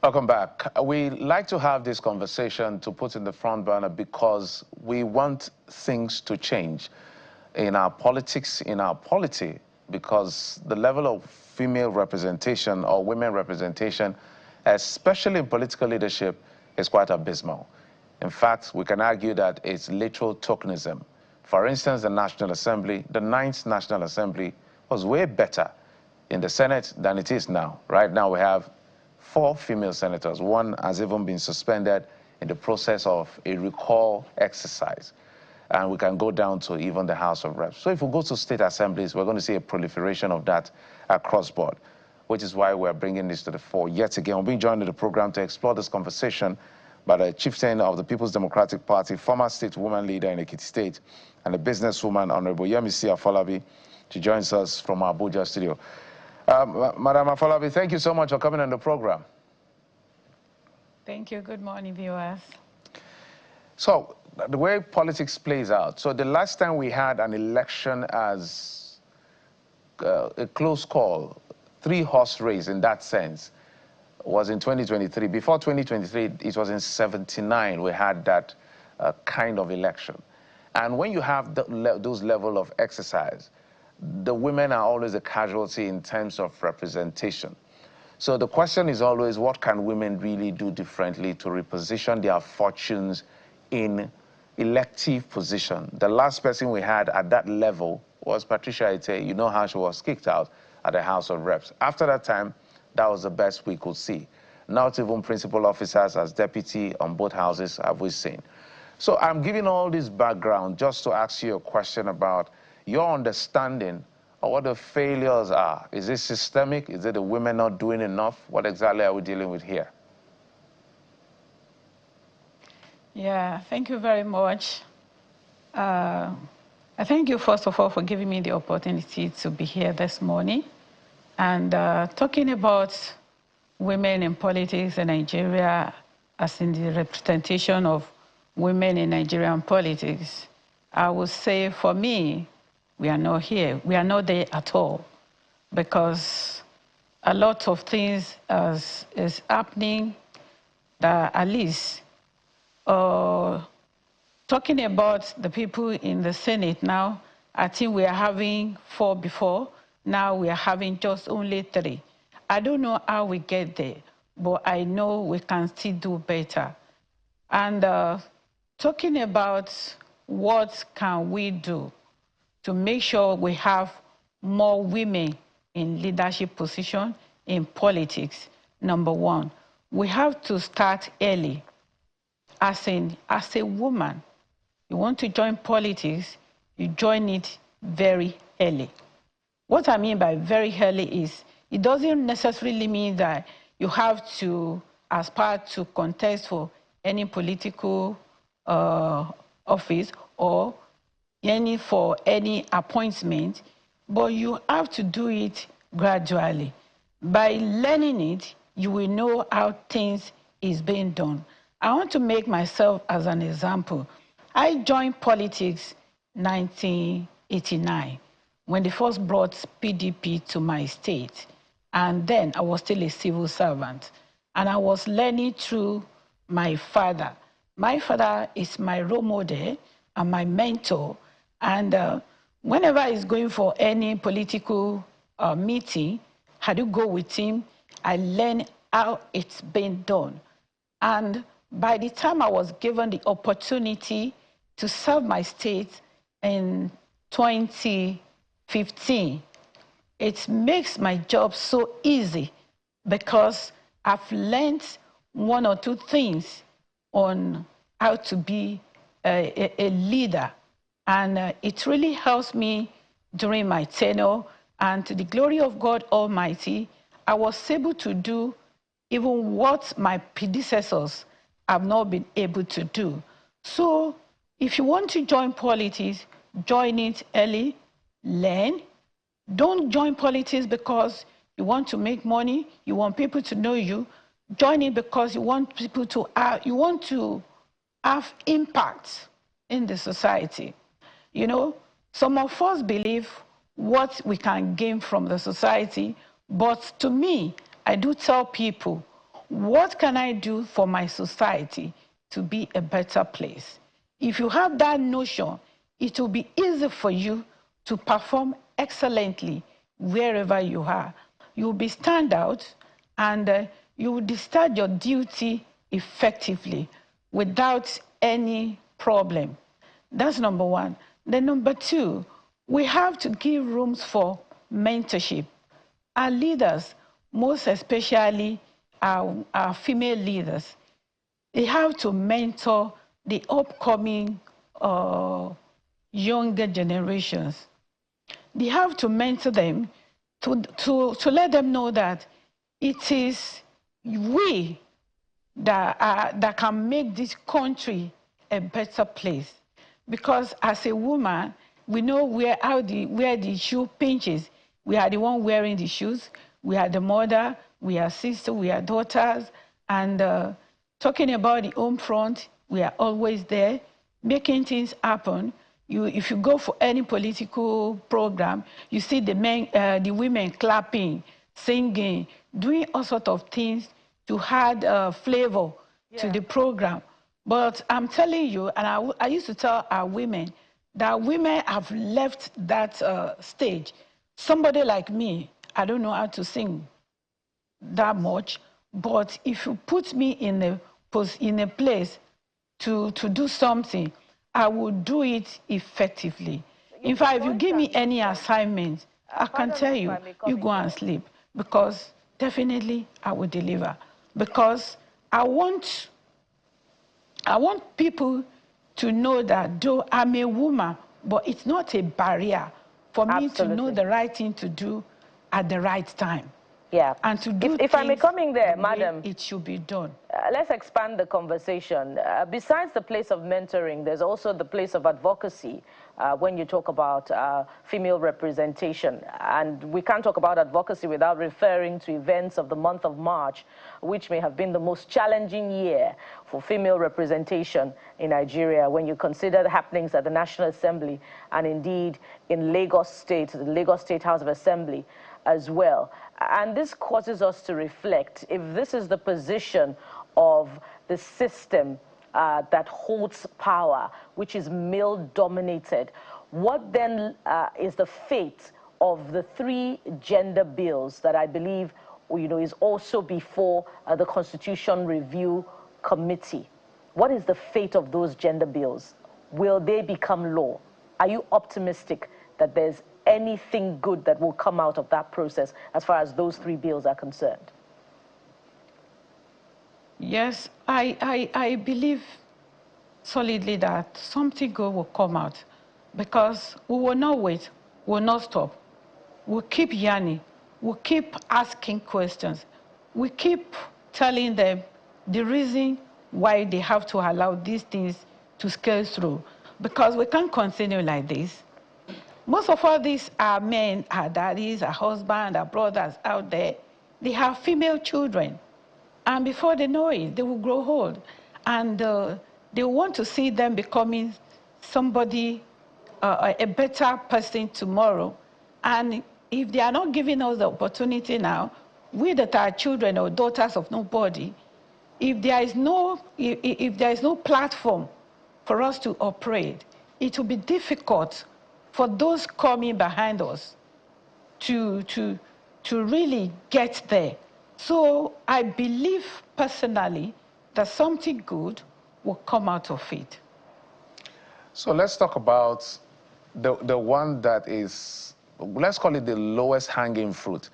Welcome back. We like to have this conversation to put in the front burner because we want things to change in our politics, in our polity, because the level of female representation or women representation, especially in political leadership, is quite abysmal. In fact, we can argue that it's literal tokenism. For instance, the National Assembly, the 9th National Assembly, was way better in the Senate than it is now. Right now we have 4 female senators. One has even been suspended in the process of a recall exercise. And we can go down to even the House of Reps. So if we go to state assemblies, we're going to see a proliferation of that across board, which is why we're bringing this to the fore yet again. We're being joined in the program to explore this conversation by the Chieftain of the People's Democratic Party, former state woman leader in Ekiti State, and a businesswoman, Honorable Yemisi Afolabi. She joins us from our Abuja studio. Madam Afolabi, thank you so much for coming on the program. Thank you. Good morning, viewers. So, the way politics plays out. So, the last time we had an election as a close call, 3-horse race in that sense, was in 2023. Before 2023, it was in 79 we had that kind of election. And when you have those level of exercise, the women are always a casualty in terms of representation. So the question is always, what can women really do differently to reposition their fortunes in elective position? The last person we had at that level was Patricia Ite. You know how she was kicked out at the House of Reps. After that time, that was the best we could see. Not even principal officers as deputy on both houses have we seen. So I'm giving all this background just to ask you a question about your understanding of what the failures are. Is it systemic? Is it the women not doing enough? What exactly are we dealing with here? Yeah, thank you very much. I thank you, first of all, for giving me the opportunity to be here this morning. And talking about women in politics in Nigeria, as in the representation of women in Nigerian politics, I would say for me, we are not here. We are not there at all, because a lot of things is happening that at least talking about the people in the Senate now, I think we are having 4 before. Now we are having just only 3. I don't know how we get there, but I know we can still do better. And talking about what can we do to make sure we have more women in leadership position in politics. Number 1, we have to start early. As a woman, you want to join politics, you join it very early. What I mean by very early is, it doesn't necessarily mean that you have to aspire to contest for any political office or for any appointment, but you have to do it gradually. By learning it, you will know how things is being done. I want to make myself as an example. I joined politics in 1989 when they first brought PDP to my state. And then I was still a civil servant. And I was learning through my father. My father is my role model and my mentor. And whenever he's going for any political meeting, I do go with him. I learn how it's been done. And by the time I was given the opportunity to serve my state in 2015, it makes my job so easy because I've learned 1 or 2 things on how to be a leader. And it really helps me during my tenure. And to the glory of God Almighty, I was able to do even what my predecessors have not been able to do. So if you want to join politics, join it early, learn. Don't join politics because you want to make money, you want people to know you. Join it because you want people to have impact in the society. You know, some of us believe what we can gain from the society, but to me, I do tell people, What can I do for my society to be a better place? If you have that notion, it will be easy for you to perform excellently wherever you are. You will be stand out, and you will discharge your duty effectively without any problem. That's number one. Then number two, we have to give rooms for mentorship. Our leaders, most especially our female leaders, they have to mentor the upcoming younger generations. They have to mentor them to let them know that it is we that can make this country a better place. Because as a woman, we know where the shoe pinches. We are the one wearing the shoes. We are the mother, we are sisters, we are daughters. And talking about the home front, we are always there, making things happen. If you go for any political program, you see the women clapping, singing, doing all sorts of things to add flavor to the program. But I'm telling you, and I used to tell our women, that women have left that stage. Somebody like me, I don't know how to sing that much, but if you put me in a place to do something, I will do it effectively. In fact, if you give me any assignment, I can tell you, you go and sleep, because definitely I will deliver. Because I want people to know that though I'm a woman, but it's not a barrier for me to know the right thing to do at the right time. Yeah. And to do if I may come in there, madam, it should be done. Let's expand the conversation. Besides the place of mentoring, there's also the place of advocacy when you talk about female representation. And we can't talk about advocacy without referring to events of the month of March, which may have been the most challenging year for female representation in Nigeria when you consider the happenings at the National Assembly and indeed in Lagos State, the Lagos State House of Assembly as well. And this causes us to reflect, if this is the position of the system that holds power, which is male-dominated, what then is the fate of the 3 gender bills that I believe, is also before the Constitution Review Committee? What is the fate of those gender bills? Will they become law? Are you optimistic that there's anything good that will come out of that process as far as those 3 bills are concerned? Yes, I believe solidly that something good will come out, because we will not wait, we will not stop. We'll keep yearning, we'll keep asking questions, we keep telling them the reason why they have to allow these things to scale through, because we can't continue like this. Most of all these are men, our daddies, our husbands, our brothers out there. They have female children. And before they know it, they will grow old. And they want to see them becoming somebody, a better person tomorrow. And if they are not giving us the opportunity now, we that are children or daughters of nobody, if there is no platform for us to operate, it will be difficult for those coming behind us to really get there. So I believe personally that something good will come out of it. So let's talk about the one that is, let's call it the lowest hanging fruit.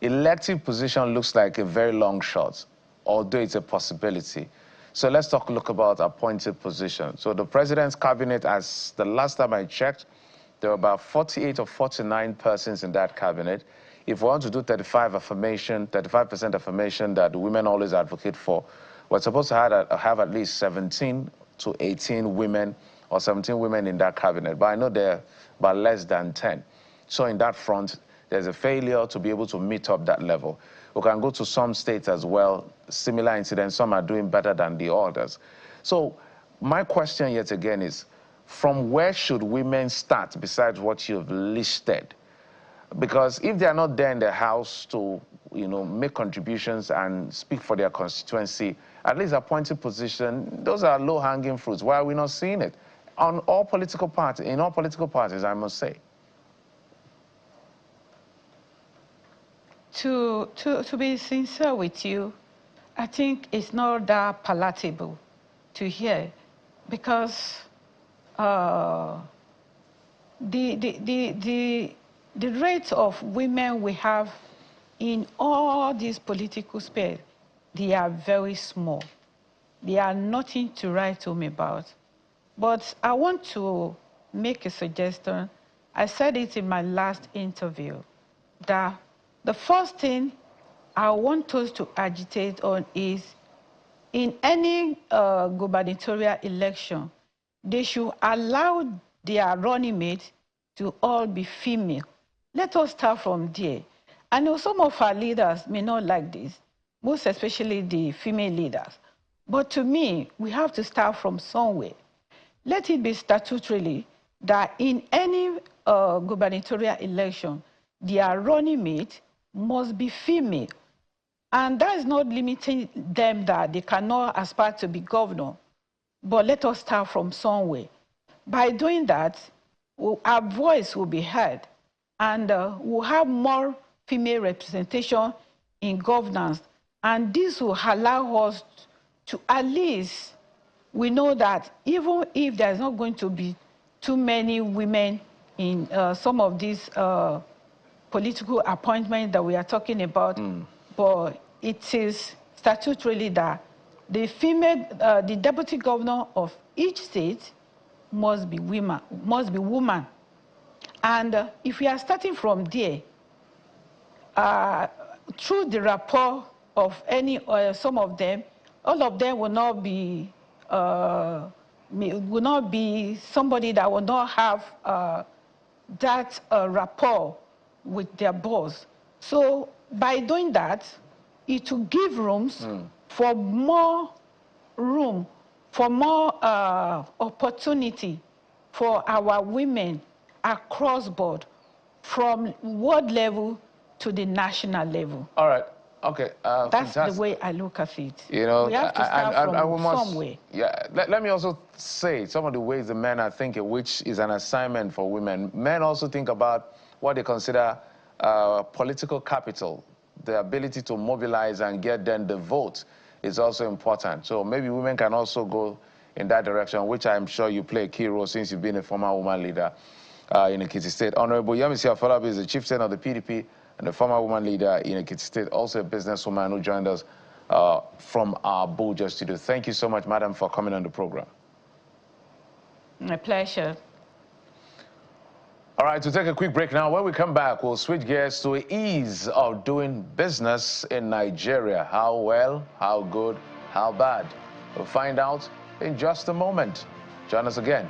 Elective position looks like a very long shot, although it's a possibility. So let's look about appointed position. So the president's cabinet, as the last time I checked, there were about 48 or 49 persons in that cabinet. If we want to do 35% affirmation that women always advocate for, we're supposed to have at least 17 to 18 women or 17 women in that cabinet. But I know there are about less than 10. So in that front, there's a failure to be able to meet up that level. We can go to some states as well, similar incidents, some are doing better than the others. So my question yet again is, from where should women start besides what you've listed? Because if they are not there in the house to, make contributions and speak for their constituency, at least appointed position, those are low-hanging fruits. Why are we not seeing it? In all political parties, I must say. To be sincere with you, I think it's not that palatable to hear, because the rate of women we have in all these political spheres, they are very small. They are nothing to write home about. But I want to make a suggestion. I said it in my last interview, that the first thing I want us to agitate on is, in any gubernatorial election, they should allow their running mates to all be female. Let us start from there. I know some of our leaders may not like this, most especially the female leaders. But to me, we have to start from somewhere. Let it be statutorily that in any gubernatorial election, their running mate must be female. And that is not limiting them that they cannot aspire to be governor. But let us start from somewhere. By doing that, our voice will be heard, and we'll have more female representation in governance. And this will allow us to, at least, we know that even if there's not going to be too many women in some of these political appointments that we are talking about, but it is statutorily that the female, the deputy governor of each state must be woman. And if we are starting from there, through the rapport of some of them, all of them will not be somebody that will not have that rapport with their boss. So by doing that, it will give for more opportunity for our women across board, from ward level to the national level. All right. Okay. That's fantastic. the way I look at it. We have to start from somewhere. Yeah. Let me also say some of the ways the men are thinking, which is an assignment for women. Men also think about what they consider political capital. The ability to mobilize and get then the vote is also important. So maybe women can also go in that direction, which I'm sure you play a key role since you've been a former woman leader in Ekiti State. Honorable Yemisi Afolabi is the chieftain of the PDP and a former woman leader in Ekiti State, also a businesswoman who joined us from our Abuja studio. Thank you so much, madam, for coming on the program. My pleasure. All right, to take a quick break now. When we come back, we'll switch gears to the ease of doing business in Nigeria. How well, how good, how bad? We'll find out in just a moment. Join us again